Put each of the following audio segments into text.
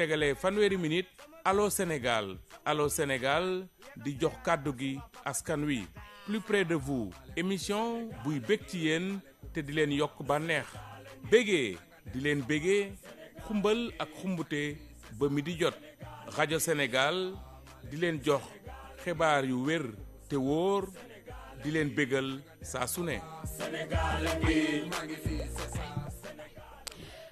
tegalee fanweeri minute Allô Sénégal di jox kàddu gi askan wi plus près de vous émission buy bég ci yéen te di leen yokk bànneex bégee di leen bégee xumbal ak xumbute ba mi di jot rajo Sénégal di leen jox xibaar yu wér te wóor di leen bégal saa su ne.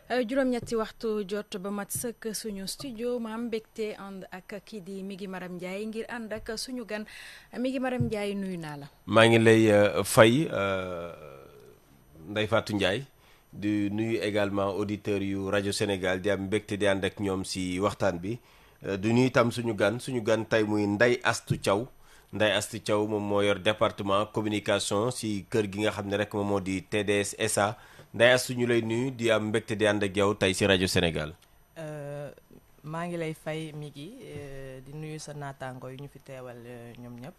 juróom-ñetti waxtu jot ba mat sëkk suñu studio ma am mbégte ànd ak kii di Migui Maram Ndiaye ngir ànd ak suñu gan Migui Maram Ndiaye nuyu naa la. maa ngi lay fay Ndeye Fatou Ndiaye di nuyu également auditeurs yu rajo Sénégal di am mbégte di ànd ak ñoom si waxtaan bi du nuyu itam suñu gan tey muy Ndeye Astou Thiaw moom moo yor département communication si kër gi nga xam ne rek moom moo di TDS SA. Ndeye Astou ñu lay nuyu di am mbégte di ànd ak yow tey ci rajo Sénégal. maa ngi lay fay Migui di nuyu sa naataango yu ñu fi teewal ñoom ñëpp.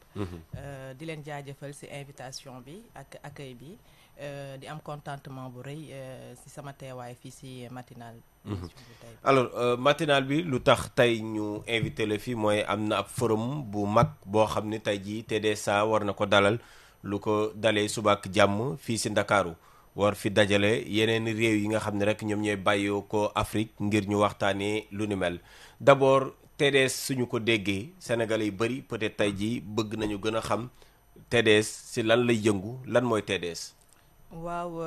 di leen jaajëfal ci invitation bi ak accueil bi di am contentement bu rëy ci sama teewaay fii ci matinal. alors matinal bi lu tax tey ñu invité la fi mooy am na ab forum bu mag boo xam ne tey jii TDSA war na ko dalal lu ko dalee suba ak jàmm fii ci Ndakaaru. war fi dajale yeneen réew yi nga xam ne rek ñoom ñooy bàyyoo ko Afrique ngir ñu waxtaanee lu ni mel d'abord TDS suñu ko déggee Sénégalais yu bëri peut-être tey jii bëgg nañu gën a xam TDS si lan lay yëngu lan mooy TDS. waaw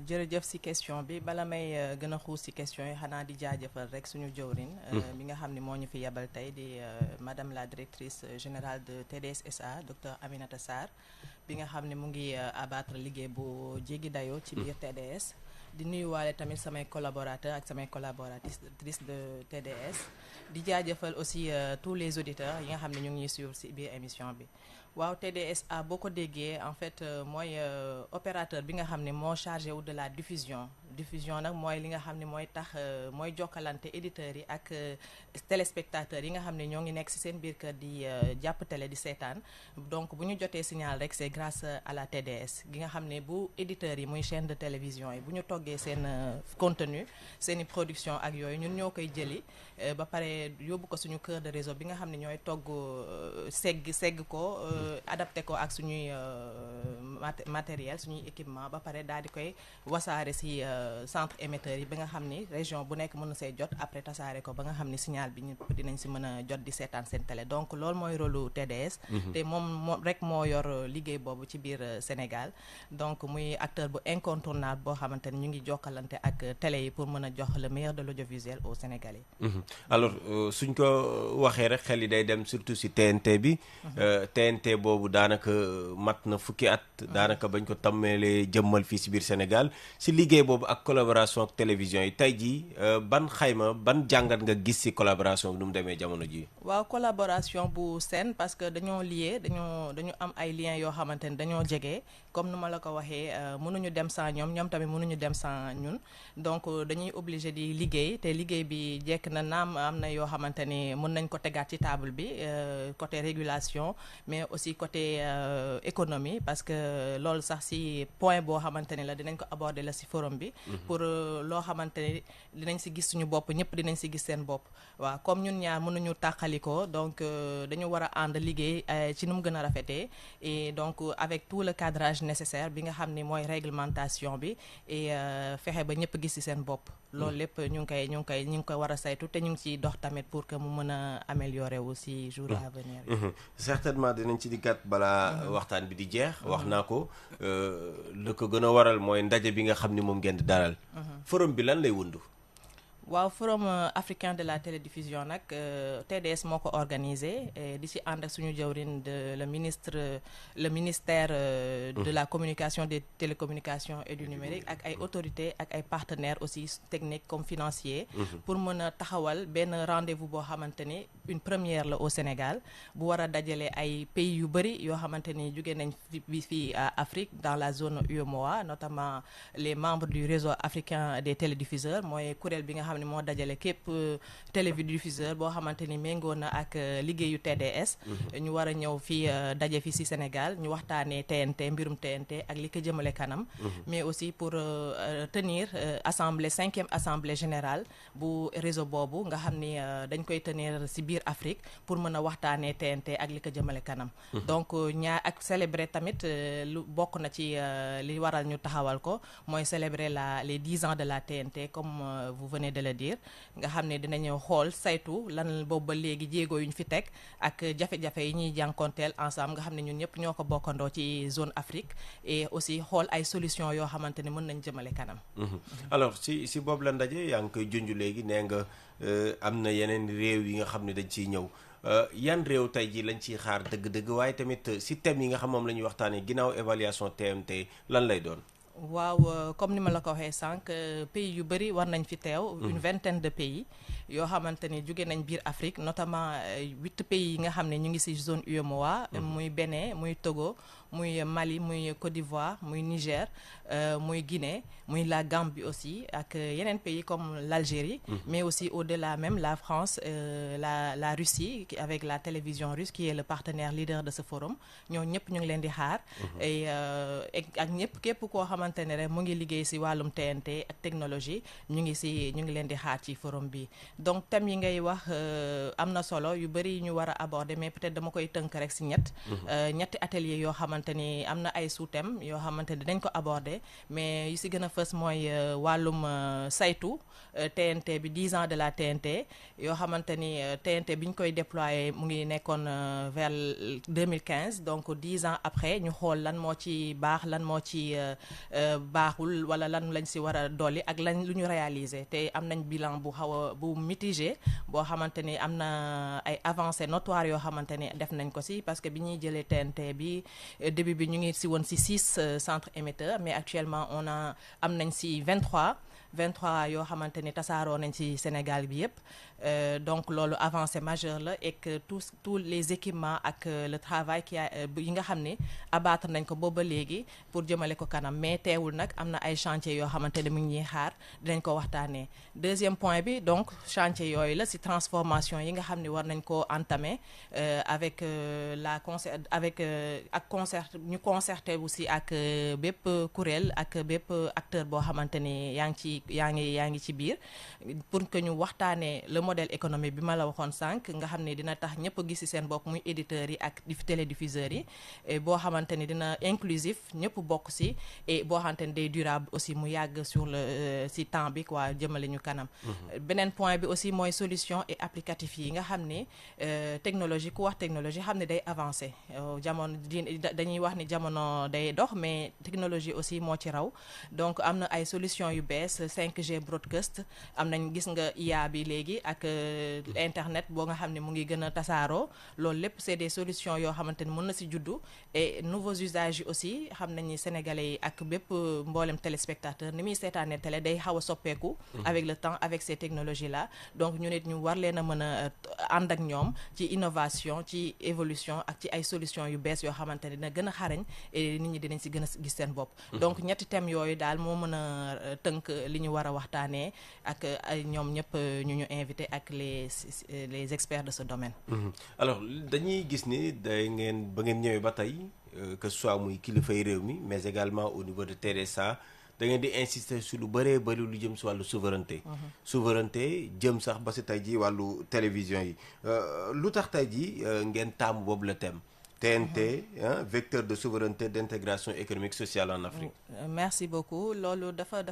jërëjëf ci question bi bala may gën a xuus ci question yi xanaa di jaajëfal rek suñu jëwrin bi nga xam ne moo ñu fi yebal tey di madame la directrice générale de TDS SA docteur Aminata Sarr bi nga xam ne mu ngi abattre liggéey bu jéggi dayoo ci biir TDS di nuyuwaale tamit samay collaborateurs ak samay collaboratrices de TDS di jaajëfal aussi tous les auditeurs yi nga xam ne ñu ngi ñuy suivre ci biir émission bi waaw TDSA boo ko déggee en fait mooy opérateur bi nga xam ne moo chargé wu de la diffusion nag mooy li nga xam ne mooy tax mooy jokkalante éditeurs yi ak téléspectateurs yi nga xam ne ñoo ngi nekk ci seen biir kër di jàpp télé di seetaan donc bu ñu jotee signal rek c'est grâce à la TDS gi nga xam ne bu éditeurs yi muy chaîne de télévision yi bu ñu toggee seen contenu seeni production ak yooyu ñun ñoo koy jëli ba pare yóbbu ko suñu cœur de réseau bi nga xam ne ñooy togg segg ko adapté ko ak suñuy matériel suñuy équipement ba pare daal di koy wasaare ci centre émetteur yi ba nga xam ni région bu nekk mën na see jot après tasaare ko ba nga xam ni signal bi ñëpp dinañ ci mën a jot di seetaan seen télé donc loolu mooy rôlu TDS te moom rek moo yor liggéey boobu ci biir Sénégal donc muy acteur bu incontournable boo xamante ni ñu ngi jokkalante ak télé yi pour mën a jox le meilleur de l'audiovisuel aux Sénégalais. alors suñ ko waxee rek xel yi day dem surtout ci TNT bi TNT boobu daanaka mat na fukki at daanaka bañ ko tàmmeelee jëmmal fii ci biir Sénégal ci liggéey boobu ak collaboration ak télévision yi tey jii ban xayma ban jàngat nga gis ci collaboration bi nu mu demee jamono ji waaw collaboration bu saine parce que dañoo lié dañu am ay liens yoo xamante ni dañoo jege comme nu ma la ko waxee mënuñu dem sans ñoom tamit mënuñu dem sans ñun donc dañuy obligé di liggéey te liggéey bi jekk na naam am na yoo xamante ni mën nañ ko tegaat ci table bi côté régulation mais aussi côté économie parce que loolu sax ci point boo xamante ni la dinañ ko aborder la ci forum bi pour loo xamante ni dinañ ci gis suñu bopp ñëpp dinañ ci gis seen bopp waaw comme ñun ñaar mënuñu tàqalikoo donc dañu war a ànd liggéey ci nu mu gën a rafetee et donc avec tout le cadrage nécessaire bi nga xam ni mooy réglementation bi et fexe ba ñëpp gis ci seen bopp loolu lépp ñu ngi koy war a saytu te ñu ngi ciy dox tamit pour que mu mën a améliorer aussi jour à venir certainement dinañ ci dikkaat balaa waxtaan bi di jeex wax naa ko lu ko gën a waral mooy ndaje bi nga xam ni moom ngeen di dalal forum bi lan lay wundu waaw forum africain de la télédiffusion nag TDS moo ko organisé di ci ànd ak suñu jawrin de le ministère de la communication des télécommunications et du numérique ak ay autorités ak ay partenaires aussi techniques comme financiers pour mën a taxawal benn rendez-vous boo xamante ni une première la au Sénégal bu war a dajale ay pays yu bëri yoo xamante ni jóge nañ fii à Afrique dans la zone UEMOA notamment les membres du réseau africain des télédiffuseurs mooy kuréel bi nga xam xam ne moo dajale képp télédiffuseur boo xamante ni méngoo na ak liggéeyu TDS. ñu war a ñëw fii daje fi ci Sénégal ñu waxtaanee TNT mbirum TNT ak li ko jëmale kanam. mais aussi pour tenir assemblée 5e assemblée générale bu réseau boobu nga xam ni dañ koy tenir ci biir Afrique pour mën a waxtaanee TNT ak li ko jëmale kanam. donc ak célébrer tamit lu bokk na ci li waral ñu taxawal ko mooy célébrer les 10 ans de la TNT comme vous venez de le dire nga xam ne dinañu xool saytu lan boobu ba léegi jéego yu ñu fi teg ak jafe-jafe yi ñuy jànkonteel ensemble nga xam ne ñun ñëpp ñoo ko bokkandoo ci zone Afrique et aussi xool ay solutions yoo xamante ne mën nañ jëmale kanam. alors si boobu la ndaje yaa ngi koy junj léegi nee nga am na yeneen réew yi nga xam ne dañ ciy ñëw yan réew tey jii lañ ciy xaar dëgg-dëgg waaye tamit si thème yi nga xam moom la ñuy waxtaanee ginnaaw évaluation TNT lan lay doon. waaw comme ni ma la ko waxee sànq pays yu bëri war nañ fi teew. une vingtaine de pays yoo xamante ni jóge nañ biir Afrique notamment 8 pays yi nga xam ne ñu ngi ci zone UEMOA. muy Bénin muy Togo muy Mali muy Côte d'Ivoire muy Niger muy Guinée muy la Gambie aussi ak yeneen pays comme l'Algérie. mais aussi au-delà même la France la Russie avec la télévision russe qui est le partenaire leader de ce forum ñoo ñëpp ñu ngi leen di xaar. et ak ñëpp képp koo xamante ne rek mu ngi liggéey ci wàllum TNT ak technologie ñu ngi leen di xaar ci forum bi donc thèmes yi ngay wax am na solo yu bëri ñu war a aborder mais peut-être dama koy tënk rek ci ñetti atelier yoo xamante ni am na ay sous-thèmes yoo xamante ni dañ ko aborder mais yu ci gën a fës mooy wàllum saytu TNT bi 10 ans de la TNT yoo xamante ni TNT bi ñu koy déployer mu ngi nekkoon vers 2015 donc 10 ans après ñu xool lan moo ci baax lan moo ci baaxul wala lan lañ ci war a dolli ak lan lu ñu réaliser te am nañ bilan bu mitigé boo xamante ni am na ay avancées notoires yoo xamante ni def nañ ko ci parce que bi ñuy jëlee TNT bi début bi ñu ngi ci woon ci 6 centres émetteurs mais actuellement am nañ ci 23 yoo xamante ni tasaaroo nañ ci Sénégal bi yépp donc loolu avancée majeure la et que tous les équipements ak le travail yi nga xam ne abattre nañ ko booba léegi pour jëmale ko kanam mais teewul nag am na ay chantier yoo xamante ne mu ngi ñuy xaar dinañ ko waxtaanee. deuxième point bi donc chantier yooyu la ci transformation yi nga xam ne war nañ koo entamer avec ñu concerté aussi ak bépp kuréel ak bépp acteur boo xamante ni yaa ngi ci biir pour que ñu waxtaanee le modèle économique bi ma la waxoon sànq nga xam ne dina tax ñëpp gis ci seen bopp muy éditeurs yi ak télédiffuseurs yi boo xamante ni dina inclusif ñëpp bokk ci et boo xamante ni day durable aussi mu yàgg ci temps bi quoi jëmale ñu kanam. beneen point bi aussi mooy solution et applicatif yi nga xam ne technologie ku wax technologie xam ne day avancer jamono dañuy wax ni jamono day dox mais technologie aussi moo ci raw donc am na ay solutions yu bees 5G broadcast am nañ gis nga IA bi léegi ak internet boo nga xam ne mu ngi gën a tasaaroo loolu lépp c'est des solutions yoo xamante ni mën na ci juddu et nouveaux usages yi aussi xam nañ ni sénégalais yi ak bépp mboolem téléspectateur ni muy seetaanee télé day xaw a soppeeku avec le temps avec ces technologies là donc ñu nit ñu war leen a mën a ànd ak ñoom ci innovation ci évolution ak ci ay solutions yu bees yoo xamante ne dina gën a xarañ et nit ñi dinañ ci gën a gis seen bopp donc ñetti thèmes yooyu daal moo mën a tënk li ñu war a waxtaanee ak ay ñoom ñëpp ñu invité ak les experts de ce domaine. alors dañuy gis ni ba ngeen ñëwee ba tey que ce soit muy kilifay réew mi mais également au niveau de TDSA da ngeen di insister sur lu bëree bëri lu jëm si wàllu souveraineté jëm sax ba si tey ji wàllu télévision yi lu tax tey ji ngeen taamu boobu la thème TNT vecteur de souveraineté d'intégration économique sociale en Afrique. merci beaucoup loolu dafa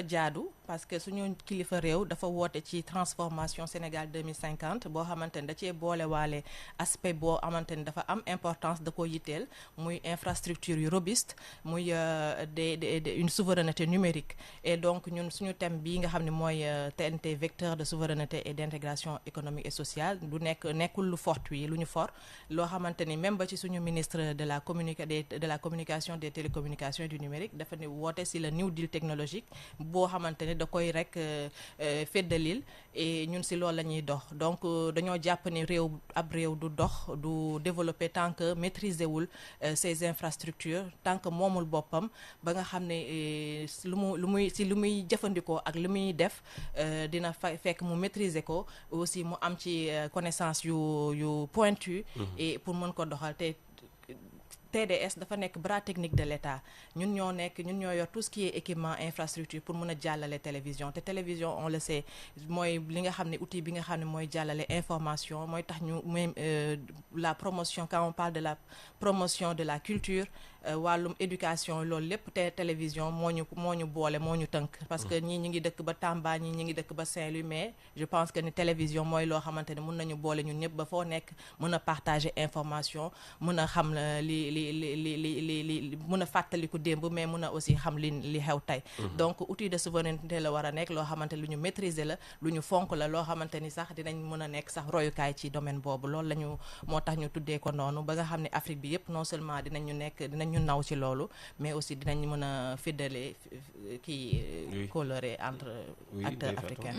jaadu parce que suñu kilifa réew dafa woote ci transformation Sénégal 2050 boo xamante ni da cee boolewaale aspect boo xamante ni dafa am importance da ko yitteel muy infrastructure yu robuste muy une souveraineté numérique et donc ñun suñu thème bii nga xam ne mooy TNT vecteur de souveraineté et d'intégration économique et sociale du nekkul lu fortuit lu ñu loo xamante ni même ba ci suñu ministre de la communication des télécommunications et du numérique dafa ne woote si le New Deal technologique boo xamante ni da koy rek feddalil et ñun si loolu la ñuy dox donc dañoo jàpp ni ab réew du dox du développer tant que maîtriser wul ces infrastructures tant que moomul boppam ba nga xam ne lu muy jëfandikoo ak lu muy def dina fekk mu maîtriser ko aussi mu am ci connaissance yu pointu et pour mën ko doxal te TDS dafa nekk bras technique de l'État ñun ñoo yor tout ce qui est équipement infrastructure pour mën a jàllale télévision te télévision on le sait mooy li nga xam ne outil bi nga xam ne mooy jàllale information mooy tax ñu même la promotion quand on parle de la promotion de la culture wàllum éducation loolu lépp te télévision moo ñu boole moo ñu tënk parce que ñii ñi ngi dëkk ba Tamba ñii ñi ngi dëkk ba Saint-Louis mais je pense que ni télévision mooy loo xamante ne mun nañu boole ñun ñëpp ba foo nekk mën a partager information mën a xam li mën a fàttaliku démb mais mën a aussi xam li xew tey donc outil de souveraineté la war a nekk loo xamante lu ñu maîtriser la lu ñu fonk la loo xamante ni sax dinañ mën a nekk sax royukaay ci domaine boobu loolu moo tax ñu tuddee ko noonu ba nga xam ne Afrique bi yëpp non seulement dinañ ñu naw ci loolu mais aussi dinañ mën a fédérer coloré entre acteurs africains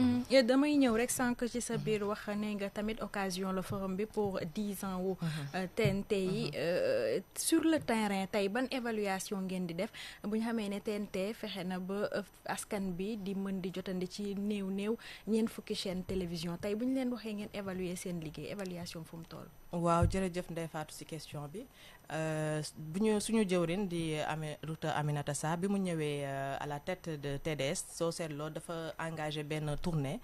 damay ñëw rek sànq ci sa biir wax ne nga tamit occasion le forum bi pour 10 ans wu TNT yi sur le terrain tey ban évaluation ngeen di def bu ñu xamee ne TNT fexe na ba askan bi di mën di jotandi ci néew ñeent fukki chaîne télévision tey bu ñu leen waxee ngeen évaluer seen liggéey évaluation fu mu toll. waaw jërëjëf Ndeye Fatou ci question bi suñu jëwrin di docteur Aminata Sarr bi mu ñëwee à la tête de TDS soo seetloo dafa engagé benn tournée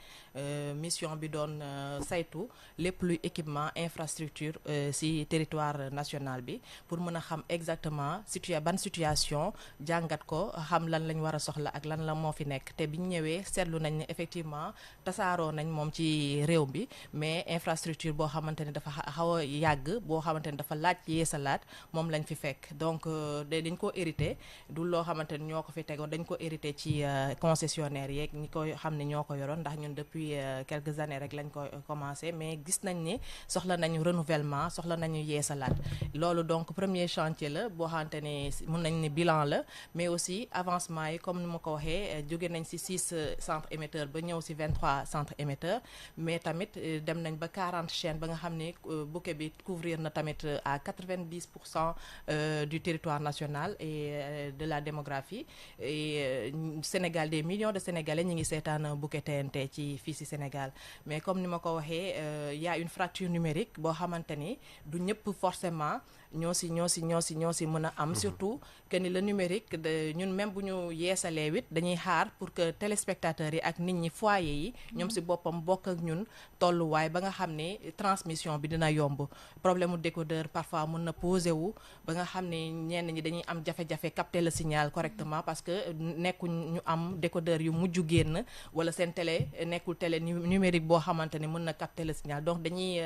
mission bi doon saytu lépp luy équipement infrastructure ci territoire national bi pour mën a xam exactement ban situation jàngat ko xam lan lañ war a soxla ak lan la moo fi nekk te biñ ñëwee seetlu nañ ne effectivement tasaaroo nañ moom ci réew bi mais infrastructure boo xamante ne dafa xaw a yàgg boo xamante ne dafa laaj yeesalaat moom lañ fi fekk donc dañ ko hérité du loo xamante ni ñoo ko fi tegoon dañ ko hérité ci concessionnaire yeeg ñi ko xam ne ñoo ko yoroon ndax ñun depuis quelques années rek lañ ko commencé mais gis nañ ni soxla nañu renouvellement soxla nañu yeesalaat loolu donc premier chantier la boo xamante ne mun nañ ni bilan la mais aussi avancement yi comme ni ma ko waxee jóge nañ ci 6 centres émetteurs ba ñëw ci 23 centres émetteurs mais tamit dem nañ ba 40 chaînes ba nga xam ne bouquet bi couvrir na tamit à 90% du territoire national et de la démographie et Sénégal des millions de Sénégalais ñi ngi seetaan bouquet TNT ci fii ci Sénégal mais comme ni ma ko waxee y a une fracture numérique boo xamante ni du ñëpp forcément ñoo si mën a am surtout que ni le numérique ñun même bu ñu yeesalee wit dañuy xaar pour que téléspectateurs yi ak nit ñi foyer yi ñoom si boppam bokk ak ñun tolluwaay ba nga xam ne transmission bi dina yomb problème mu décodeur parfois mën na posé wu ba nga xam ne ñenn ñi dañuy am jafe-jafe capter le signal correctement parce que nekkuñ ñu am décodeur yu mujj génn wala seen télé nekkul télé numérique boo xamante ne mën na capter le signal donc dañuy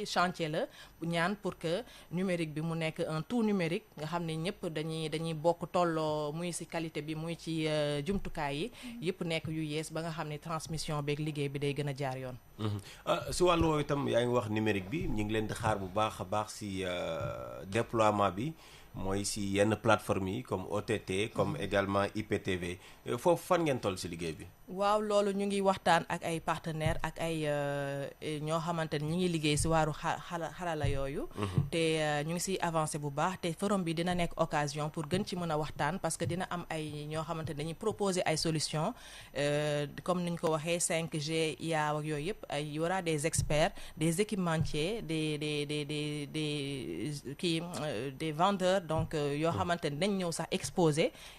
chantier la ñaan pour que numérique bi mu nekk un tout numérique nga xam ne ñëpp dañuy bokk tolloo muy ci qualité bi muy ci jumtukaay yi yëpp nekk yu yees ba nga xam ne transmission beeg liggéey bi day gën a jaar yoon. si wàllu woowu itam yaa ngi wax numérique bi ñu ngi leen di xaar bu baax a baax ci déploiement bi mooy ci yenn plateforme yi comme OTT comme également IPTV foofu fan ngeen toll ci liggéey bi. waaw loolu ñu ngi waxtaan ak ay partenaires ak ay ñoo xamante ni ñu ngi liggéey ci waaru xarala yooyu. te ñu ngi ciy avancé bu baax te forum bi dina nekk occasion pour gën ci mën a waxtaan parce que dina am ay ñoo xamante ni dañuy proposer ay solutions comme ni ñu ko waxee 5G IA ak yooyu yëpp ay y aura des experts des équipementiers des vendeurs donc yoo xamante ni dañ ñëw sax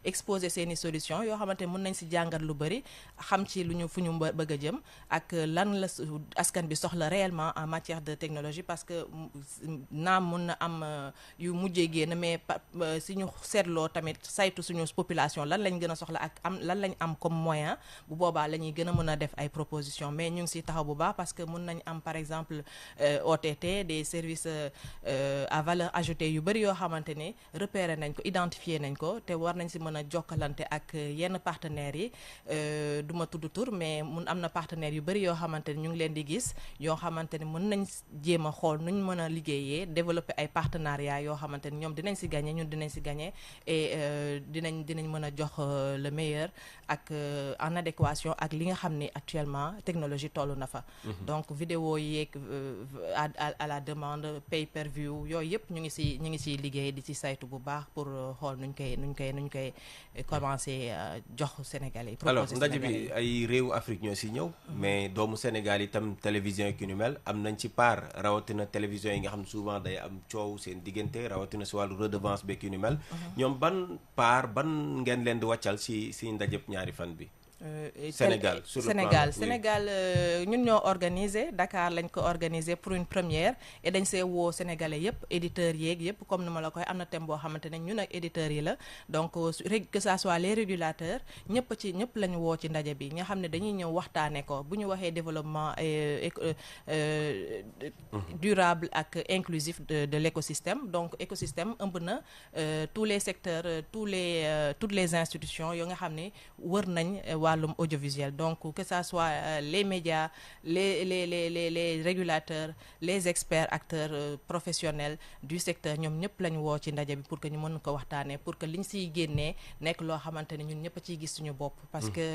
exposer seeni solutions yoo xamante ni mën nañ ci jàngat lu bari. xam ci fu ñu bëgg a jëm ak lan la askan bi soxla réellement en matière de technologie parce que naam mun na am yu mujjee génn mais si ñu seetloo tamit saytu suñu population lan lañ gën a soxla ak lan lañ am comme moyen bu boobaa la ñuy gën a mën a def ay propositions mais ñu ngi si taxaw bu baax parce que mun nañ am par exemple OTT des services à valeur ajoutée yu bëri yoo xamante ne repérer nañ ko identifier nañ ko te war nañ si mën a jokkalante ak yenn partenaires yi du ma tudd tur mais am na partenaires yu bëri yoo xamante ni ñu ngi leen di gis yoo xamante ni mën nañ jéem a xool nuñ mën a liggéeyee développer ay partenariats yoo xamante ni ñoom dinañ si gagner ñun dinañ si gagner et dinañ mën a jox le meilleur ak en adéquation ak li nga xam ni actuellement technologie toll na fa. Donc vidéo yeeg à la demande pay per view yooyu yëpp ñu ngi si liggéey di ci saytu bu baax pour xool nuñ koy commencer jox Sénégalais yi. Alors ndaje bi ay réewu Afrique ñoo si ñëw. mais doomu Sénégal itam télévision ki ñu mel am nañ ci part rawatina télévision yi nga xam ne souvent day am coow seen diggante rawatina si wàllu redevance beeg ki ñu mel. ñoom ban part ban ngeen leen di wàccal si ndajeb ñaari fan bi. Sénégal sur le plan Sénégal ñun ñoo organisé Dakar lañ ko organisé pour une première et dañ see woo sénégalais yëpp éditeurs yeeg yëpp comme ni ma la koy am na thème boo xamante ne ñun ak éditeurs yi la donc que ça soit les régulateurs ñëpp lañu woo ci ndaje bi nga xam ne dañuy ñëw waxtaane ko bu ñu waxee développement durable ak inclusif de l'écosystème donc écosystème ëmb na tous les secteurs toutes les institutions yoo nga xam ne wër nañ wàllum audiovisuel donc que ça soit les médias les régulateurs les experts acteurs professionnels du secteur ñoom ñëpp lañu woo ci ndaje bi pour que ñu mën ko waxtaanee pour que liñ siy génnee nekk loo xamante ne ñun ñëpp a ciy gis suñu bopp parce que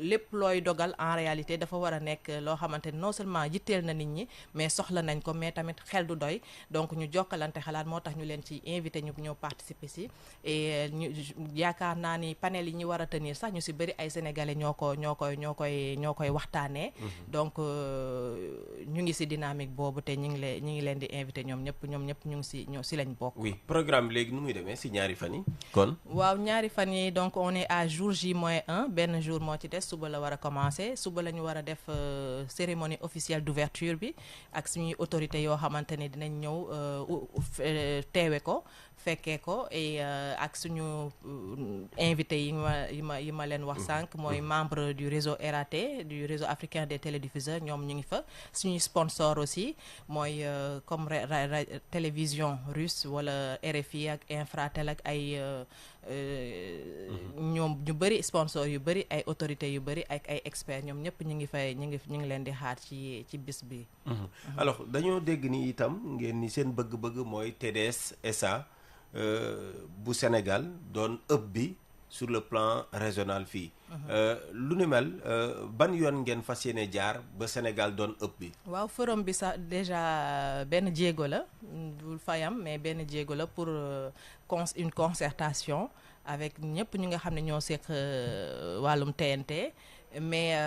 lépp looy dogal en réalité dafa war a nekk loo xamante ne non seulement yitteel na nit ñi mais soxla nañ ko mais tamit xel du doy donc ñu jokkalante xalaat moo tax ñu leen ci invité ñu ñëw participer si et ñu yaakaar naa ni panel yi ñu war a tenir sax ñu si bëri ay sénégalais ñoo koy waxtaanee. donc ñu ngi ci dynamique boobu te ñu ngi leen di invité ñoom ñëpp ñu ngi ci lañ bokk. oui programme léegi nu muy demee ci ñaari fan yi kon. waaw ñaari fan yi donc on est à jour J-1 benn jour moo ci des suba la war a commencer suba la ñu war a def cérémonie officielle d'ouverture bi ak suñuy autorités yoo xamante ne dinañ ñëw teewe ko. fekkee ko et ak suñu invité yi ma leen wax sànq mooy membre du réseau RAT du réseau africain des télédiffuseurs ñoom ñu ngi fa suñuy sponsor aussi mooy comme télévision russe wala RFI ak Infratel ak ay ñoom ñu bëri sponsor yu bëri ay autorités yu bëri ak ay experts ñoom ñëpp ñu ngi leen di xaar ci bis bi. Alors dañoo dégg ni itam ngeen ni seen bëgg-bëgg mooy TDS SA bu Sénégal doon ëpp bi sur le plan régional fii. lu ni mel ban yoon ngeen fas yéene jaar ba Sénégal doon ëpp bi. waaw forum bi sax déjà benn jéego la dul fayam mais benn jéego la pour une concertation avec ñëpp ñu nga xam ne ñoo seq wàllum TNT. mais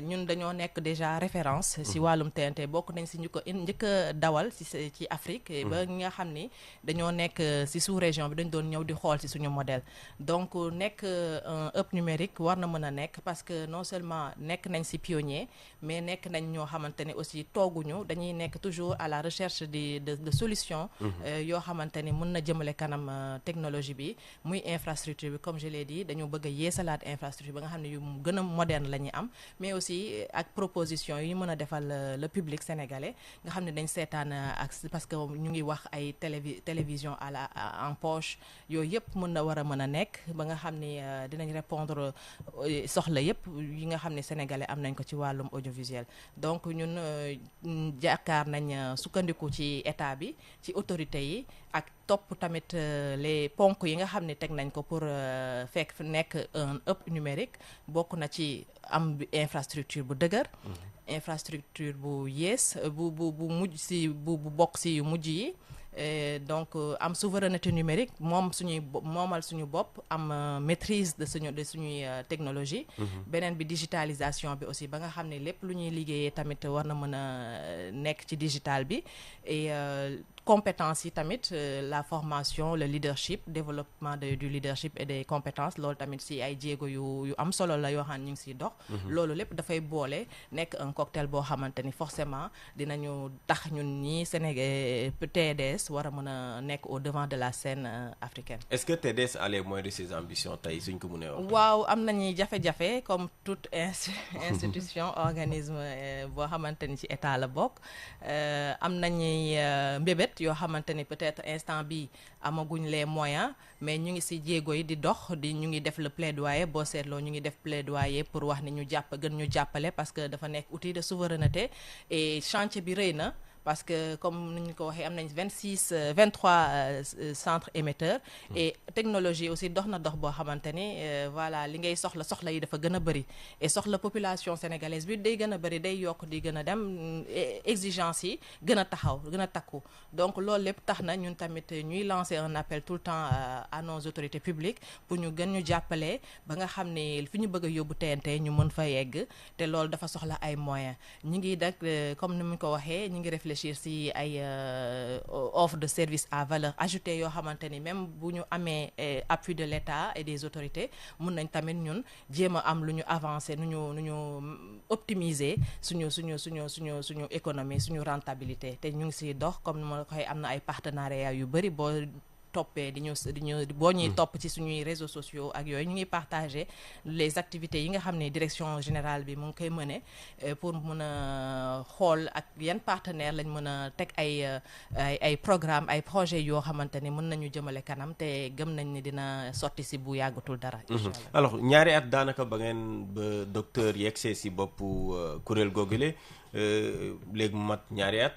ñun dañoo nekk déjà référence ci wàllum TNT bokk nañ ci ñu ko njëkk a dawal ci Afrique ba ñi nga xam ni dañoo nekk ci sous-région bi dañ doon ñëw di xool ci suñu modèle donc nekk un hub numérique war na mën a nekk parce que non seulement nekk nañ ci pionnier mais nekk nañ ñoo xamante ne aussi tooguñu dañuy nekk toujours à la recherche de solutions yoo xamante ni mën na jëmale kanam technologie bi muy infrastructure bi comme je l'ai dit dañu bëgg a yeesalaat infrastructure ba nga xam ne yu gën a moderne la ñuy am mais aussi ak proposition yu ñu mën a defal le public sénégalais nga xam ne dañ seetaan ak parce que ñu ngi wax ay télévision en poche yooyu yëpp mën na war a mën a nekk ba nga xam ni dinañ répondre soxla yëpp yi nga xam ne sénégalais am nañ ko ci wàllum audiovisuel donc ñun jàkkaar nañ sukkandiku ci état bi ci autorités yi ak topp tamit les ponk yi nga xam ne teg nañ ko pour fekk fi nekk un hub numérique bokk na ci am infrastructure bu dëgër infrastructure bu yees bu mujj si bu bokk si yu mujj yi donc am souveraineté numérique moomal suñu bopp am maîtrise de suñuy technologie beneen bi digitalisation bi aussi ba nga xam ne lépp lu ñuy liggéeyee tamit war na mën a nekk ci digital bi et compétences yi tamit la formation le leadership développement du leadership et des compétences loolu tamit si ay jéego yu am solo la yoo xam ne ñu ngi siy dox loolu lépp dafay boole nekk un cocktail boo xamante ni forcément dinañu tax ñun ñi Sénégal TDS war a mën a nekk au devant de la scène africaine. Est-ce que TDS a les moyens de ses ambitions tey suñ ko mënee wax. waaw am nañuy jafe-jafe comme toute institution organisme boo xamante ni ci état la bokk am nañuy mbébét peut-être yoo xamante ni peut-être instant bi amaguñ les moyens mais ñu ngi ci jéego yi di dox ñu ngi def le plaidoyer boo seetloo ñu ngi def plaidoyer pour wax ni ñu gën ñu jàppale parce que dafa nekk outil de souveraineté et chantier bi rëy na. Parce que comme ni ñu ko waxee am nañ 23 centres émetteurs et technologie aussi dox na dox boo xamante ni voilà li ngay soxla yi dafa gën a bëri et soxla population sénégalaise bi day gën a bëri day yokk di gën a dem exigence yi gën a taxaw gën a takku donc loolu lépp tax na ñun tamit ñuy lancer un appel tout le temps à nos autorités publiques pour ñu gën ñu jàppale ba nga xam ne fi ñu bëgg a yóbbu TNT ñu mën fa yegg te loolu dafa soxla ay moyens ñi ngi dak comme ni mu ko waxee ñi ngi réfléchir si ay offre de service à valeur ajoutée yoo xamante ni même bu ñu amee appui de l'État et des autorités mun nañ tamit ñun jéem a am lu ñu avancer nu ñu optimiser suñu économie suñu rentabilité te ñu ngi si dox comme ni ma la ko waxee am na ay partenariats yu bëri boo toppee di ñu boo ñuy topp ci suñuy réseaux sociaux ak yooyu ñu ngi partager les activités yi nga xam ne direction générale bi mu ngi koy mëne pour mën a xool ak yan partenaire lañ mën a teg ay programme ay projets yoo xamante ni mën nañu jëmale kanam te gëm nañ ni dina sotti si bu yàggatul dara incha allah. Alors ñaari at daanaka ba docteur yegsee si boppu kuréel googule léegi mu mat ñaari at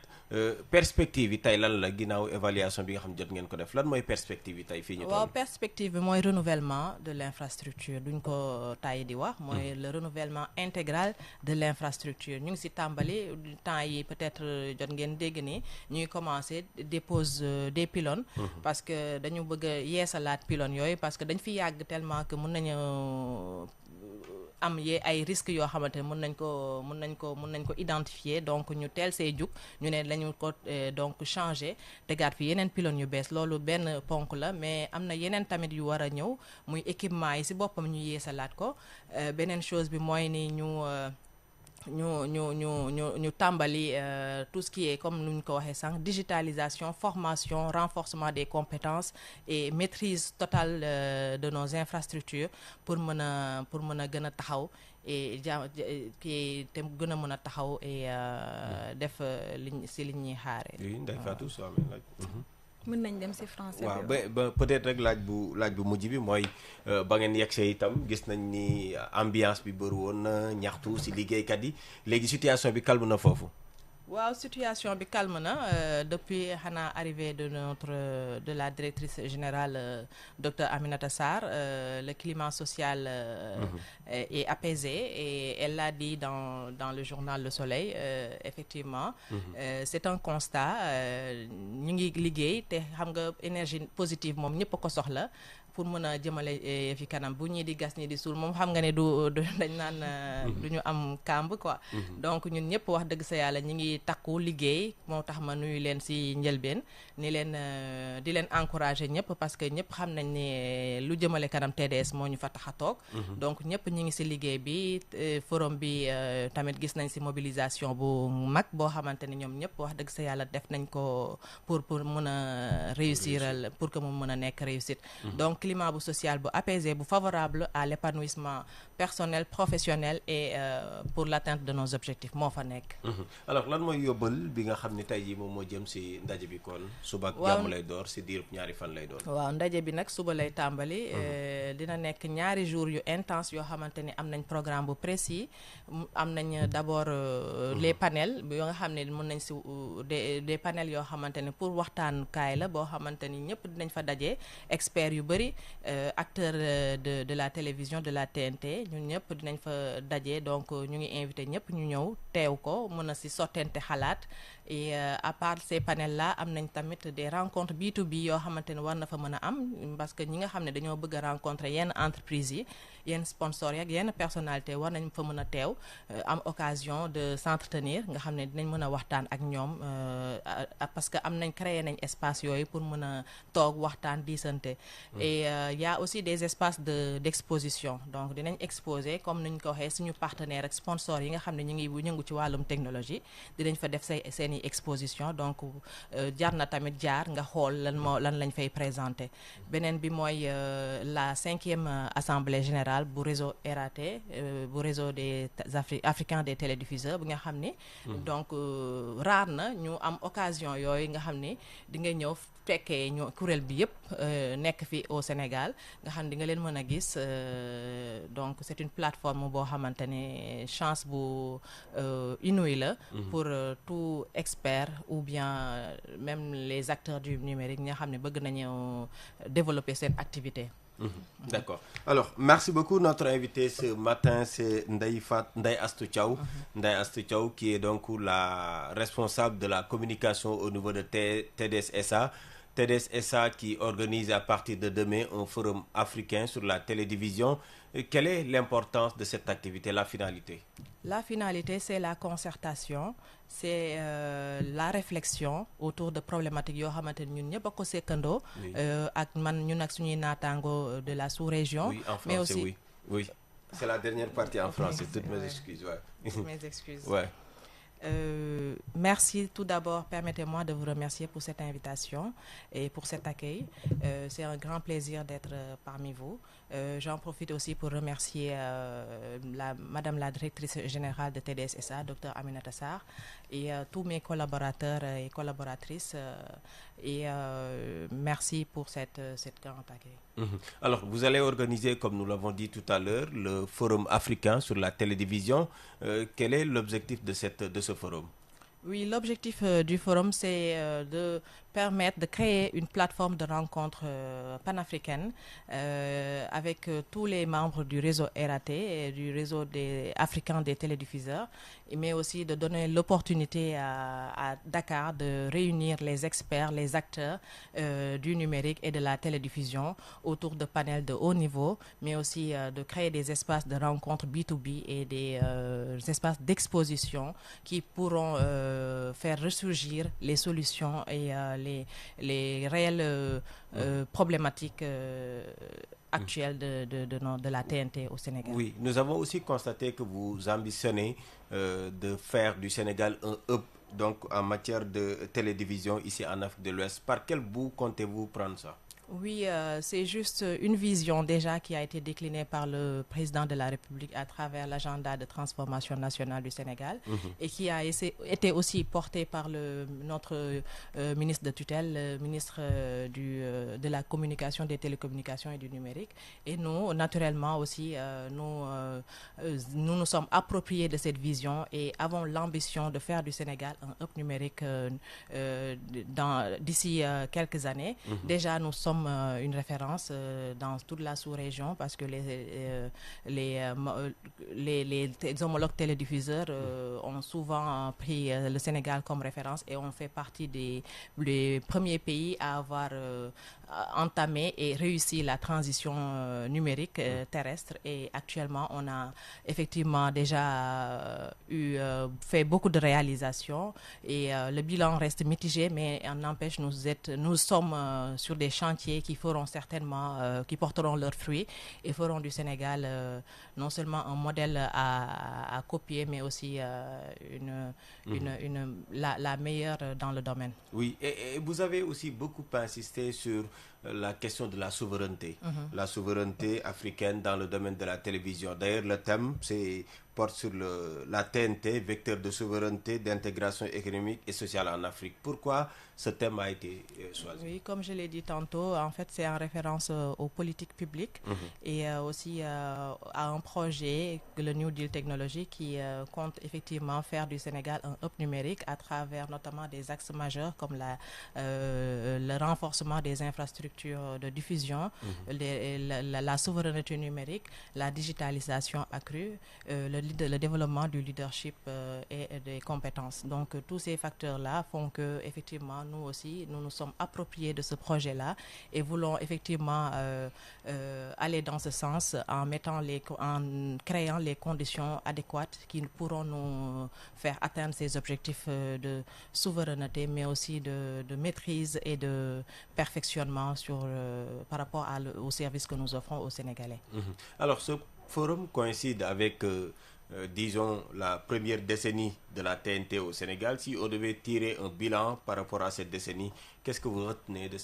perspective yi tey lan la ginnaaw évaluation bi nga xam jot ngeen ko def lan mooy perspective yi tey fii ñu toll. waaw perspective bi mooy renouvellement de l'infrastructure duñ ko tàyyi di wax mooy le renouvellement intégral de l'infrastructure ñu ngi si tàmbali temps yi peut-être jot ngeen dégg ni ñuy commencer dépose des pylônes parce que dañu bëgg a yeesalaat pylônes yooyu parce que dañ fi yàgg tellement que mën nañu am ay risques yoo xamante ne mën nañ ko identifier donc ñu teel see jug ñu ne lañu ko donc changer tegaat fi yeneen pylônes yu bees loolu benn ponk la mais am na yeneen tamit yu war a ñëw muy équipement yi ci boppam ñu yeesalaat ko beneen chose bi mooy ni ñu tàmbali tout ce qui est comme nu ñu ko waxee sànq digitalisation formation renforcement des compétences et maîtrise totale de nos infrastructures pour mën a gën a taxaw et kii te gën a mën a taxaw et def li ñuy xaare. oui Ndeye Fatou soo amee laaj. mën nañ dem ci français. waaw ba peut-être rek laaj bu mujj bi mooy ba ngeen yegsee itam gis nañ ni ambiance bi bëri woon na ñaxtu ci liggéeykat yi léegi situation bi calme na foofu. waaw situation bi calme na depuis xanaa arrivée de la directrice générale docteur Aminata Sarr le climat social est apaisé et elle l'a dit dans le journal Le Soleil effectivement c'est un constat ñu ngi liggéey te xam nga énergie positive moom ñëpp a ko soxla pour mën a jëmale fi kanam bu ñii di gas ñii di suul moom xam nga ne du dañ naan du ñu am kàmb quoi donc ñun ñëpp wax dëgg sa yàlla ñi ngi takku liggéey moo tax ma nuyu leen ci njëlbeen ni leen di leen encourager ñëpp parce que ñëpp xam nañ ne lu jëmale kanam TDS moo ñu fa tax a toog donc ñëpp ñi ngi ci liggéey bi forum bi tamit gis nañ ci mobilisation bu mag boo xamante ni ñoom ñëpp wax dëgg sa yàlla def nañ ko pour mën a réussiral pour que mu mën a nekk réussite donc climat bu social bu apaisé bu favorable à l'épanouissement personnel professionnel et pour l'atteinte de nos objectifs moo fa nekk. alors lan mooy yóbbal bi nga xam ne tey jii moom moo jëm ci ndaje bi kon suba ak jàmm lay door ci diir ñaari fan lay doon. waaw ndaje bi nag suba lay tàmbali. dina nekk ñaari jours yu intense yoo xamante ni am nañ programme bu précis am nañ d'abord les panels yoo nga xam ne mën nañ ci des panels yoo xamante ne pour waxtaanukaay la boo xamante ni ñëpp dinañ fa daje experts yu bari acteurs de la télévision de la TNT ñun ñëpp dinañ fa daje donc ñu ngi invité ñëpp ñu ñëw teew ko mën a ci sottente xalaat et à part ces panels là am nañ tamit des rencontres B2B yoo xamante ne war na fa mën a am parce que ñi nga xam ne dañoo bëgg a rencontrer yenn entreprises yi yenn sponsors yi ak yenn personnalité war nañ fa mën a teew am occasion de s'entretenir nga xam ne dinañ mën a waxtaan ak ñoom parce que am nañ créé nañ espace yooyu pour mën a toog waxtaan diisante et y a aussi des espaces d'exposition donc dinañ exposer comme niñ ko waxee suñu partenaires ak sponsors yi nga xam ne ñu ngi yëngu yëngu ci wàllum technologie dinañ fa def seeni exposition donc jar na tamit jaar nga xool lan lañ fay présenter. Beneen bi mooy la 5e assemblée générale bu réseau RAT bu réseau des africains des télédiffuseurs bi nga xam ni donc raar na ñu am occasion yooyu nga xam ni di nga ñëw fekkee ñu kuréel bi yëpp nekk fi au Sénégal nga xam di nga leen mën a gis donc c'est une plateforme boo xamante ne chance bu inouïe la pour tout expert ou bien même les acteurs du numérique nga xam ne bëgg nañu développer seen activité. D'accord. Alors, merci beaucoup. Notre invité ce matin, c'est Ndeye Astou Thiaw. Ndeye Astou Thiaw, qui est donc la responsable de la communication au niveau de TDS SA. TDS SA qui organise à partir de demain un forum africain sur la télédivision. Quelle est l'importance de cette activité, la finalité? La finalité, c'est la concertation, c'est la réflexion autour de problématiques yoo xamante ni ñun ñëpp a ko sekkandoo. ak ñun ak suñuy naataango de la sous-région. Oui, en français, mais aussi oui. Oui. C'est la dernière partie en français. Toutes mes excuses. Ouais. Mes excuses. Ouais. Merci tout d'abord, permettez-moi de vous remercier pour cette invitation et pour cet accueil. C'est un grand plaisir d'être parmi vous. J'en profite aussi pour remercier Madame la directrice générale de TDS SA, Dr Aminata Sarr, et tous mes collaborateurs et collaboratrices. Merci pour cette grande accueil. Alors, vous allez organiser, comme nous l'avons dit tout à l'heure, le Forum africain sur la télédivision. Quel est l'objectif de ce forum? Oui, l'objectif du forum, c'est de permettre de créer une plateforme de rencontre panafricaine avec tous les membres du réseau RAT et du réseau africain des télédiffuseurs, mais aussi de donner l'opportunité à Dakar de réunir les experts, les acteurs du numérique et de la télédiffusion autour de panels de haut niveau, mais aussi de créer des espaces de rencontre B2B et des espaces d'exposition qui pourront faire ressurgir les solutions et les réelles problématiques actuelles de la TNT au Sénégal. Oui, nous avons aussi constaté que vous ambitionnez de faire du Sénégal un hub donc en matière de télédivision ici en Afrique de l'Ouest. Par quel bout comptez-vous prendre ça? Oui, c'est juste une vision déjà qui a été déclinée par le président de la République à travers l'agenda de transformation nationale du Sénégal et qui a été aussi portée par notre ministre de tutelle, le ministre de la communication, des télécommunications et du numérique. Et nous, naturellement aussi, nous sommes appropriés de cette vision et avons l'ambition de faire du Sénégal un hub numérique d'ici quelques années. Déjà, nous sommes une référence dans toute la sous-région parce que les homologues télédiffuseurs ont souvent pris le Sénégal comme référence et on fait partie des premiers pays à avoir entamé et réussi la transition numérique terrestre. Et actuellement, on a effectivement déjà fait beaucoup de réalisations et le bilan reste mitigé, mais n'empêche, nous sommes sur des chantiers qui feront certainement, qui porteront leurs fruits et feront du Sénégal non seulement un modèle à copier, mais aussi la meilleure dans le domaine. Oui, et vous avez aussi beaucoup insisté sur la question de la souveraineté, la souveraineté africaine dans le domaine de la télévision. D'ailleurs, le thème porte sur la TNT, vecteur de souveraineté, d'intégration économique et sociale en Afrique. Pourquoi ce thème a été choisi? Oui, comme je l'ai dit tantôt, en fait, c'est en référence aux politiques publiques et aussi à un projet, le New Deal Technology, qui compte effectivement faire du Sénégal un hub numérique à travers notamment des axes majeurs comme le renforcement des infrastructures de diffusion, la souveraineté numérique, la digitalisation accrue, le développement du leadership et des compétences. Donc tous ces facteurs-là font que effectivement nous aussi nous sommes appropriés de ce projet-là et voulons effectivement aller dans ce sens en créant les conditions adéquates qui pourront nous faire atteindre ces objectifs de souveraineté, mais aussi de maîtrise et de perfectionnement par rapport aux services que nous offrons aux Sénégalais. Alors ce forum coïncide avec disons, la première décennie de la TNT au Sénégal. Si on devait tirer un bilan par rapport à cette décennie, qu'est-ce que vous retenez de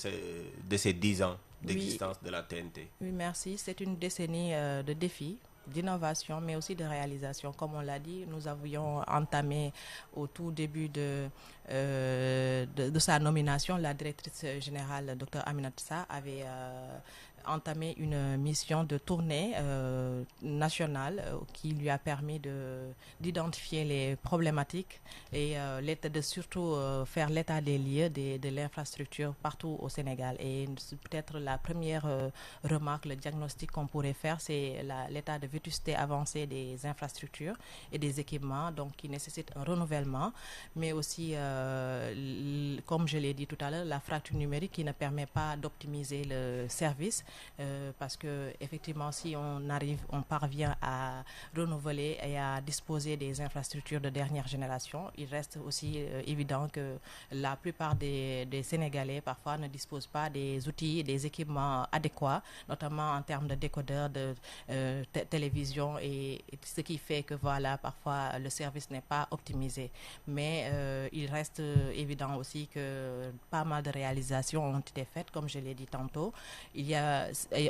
ces 10 ans d'existence de la TNT? Oui, merci. C'est une décennie de défis, d'innovation, mais aussi de réalisation. Comme on l'a dit, nous avions entamé au tout début de sa nomination, la directrice générale, Dr Aminata Sarr, avait entamé une mission de tournée nationale qui lui a permis d'identifier les problématiques et de surtout faire l'état des lieux de l'infrastructure partout au Sénégal. Et peut-être la première remarque, le diagnostic qu'on pourrait faire, c'est l'état de vétusté avancée des infrastructures et des équipements, donc qui nécessitent un renouvellement, mais aussi, comme je l'ai dit tout à l'heure, la fracture numérique qui ne permet pas d'optimiser le service. Parce que effectivement, si on parvient à renouveler et à disposer des infrastructures de dernière génération, il reste aussi évident que la plupart des Sénégalais parfois ne disposent pas des outils et des équipements adéquats, notamment en termes de décodeurs, de télévision, et ce qui fait que voilà, parfois le service n'est pas optimisé. Mais il reste évident aussi que pas mal de réalisations ont été faites, comme je l'ai dit tantôt.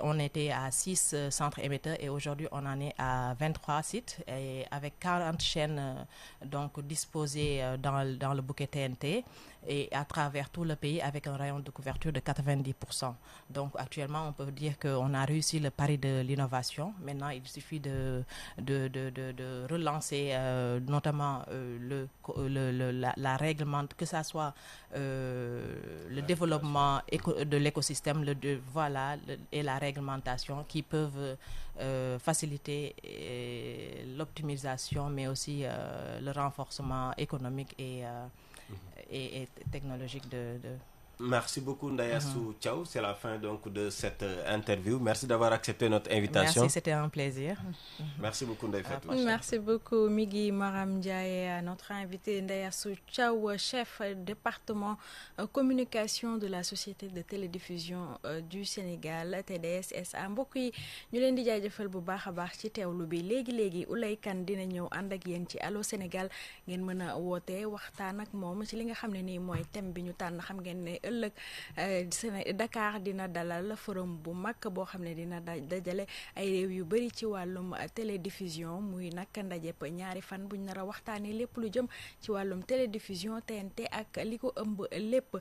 On était à 6 centres émetteurs et aujourd'hui on en est à 23 sites et avec 40 chaînes donc disposées dans le bouquet TNT et à travers tout le pays avec un rayon de couverture de 90%. Donc actuellement on peut dire qu'on a réussi le pari de l'innovation. Maintenant il suffit de relancer notamment la réglementation, que ça soit le développement de l'écosystème, et la réglementation qui peuvent faciliter l'optimisation, mais aussi le renforcement économique et technologique de. Merci beaucoup Ndayassou Thiaw, c'est la fin donc de cette interview. Merci d'avoir accepté notre invitation. Merci, c'était un plaisir. Merci beaucoup Ndeye Fatou. Merci beaucoup Migui Maram Ndiaye, notre invité Ndayassou Thiaw, chef département communication de la société de télédiffusion du Sénégal TDS SA. Mbokk yi ñu leen di jaajëfal bu baax a baax ci teewlu bi léegi Oulay Kane dina ñëw ànd ak yéen ci Allô Sénégal, ngeen mën a woote waxtaan ak moom ci li nga xam ne nii mooy thème bi ñu tànn. Xam ngeen ne ëllëg Dakar dina dalal forum bu mag boo xam ne dina dajale ay réew yu bëri ci wàllum télédiffusion, muy nag ndajep ñaari fan buñ nar a waxtaanee lépp lu jëm ci wàllum télédiffusion TNT ak li ko ëmb lépp.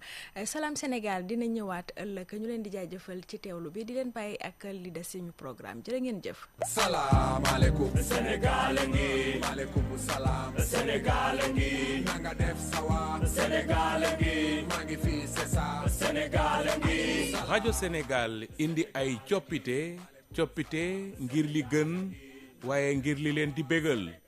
Salam Sénégal dina ñëwaat ëllëg, ñu leen di jaajëfal ci teewlu bi, di leen bàyyi ak li des suñu programme. Jërë ngeen jëf. Salaamaaleykum Sénégal ngi, maaleykum salaam Sénégal ngi, nanga def sawa Sénégal ngi, maa ngi fi c'est ça Sénégal ngi. rajo Sénégal indi ay coppite ngir li gën waaye ngir li leen di bégal.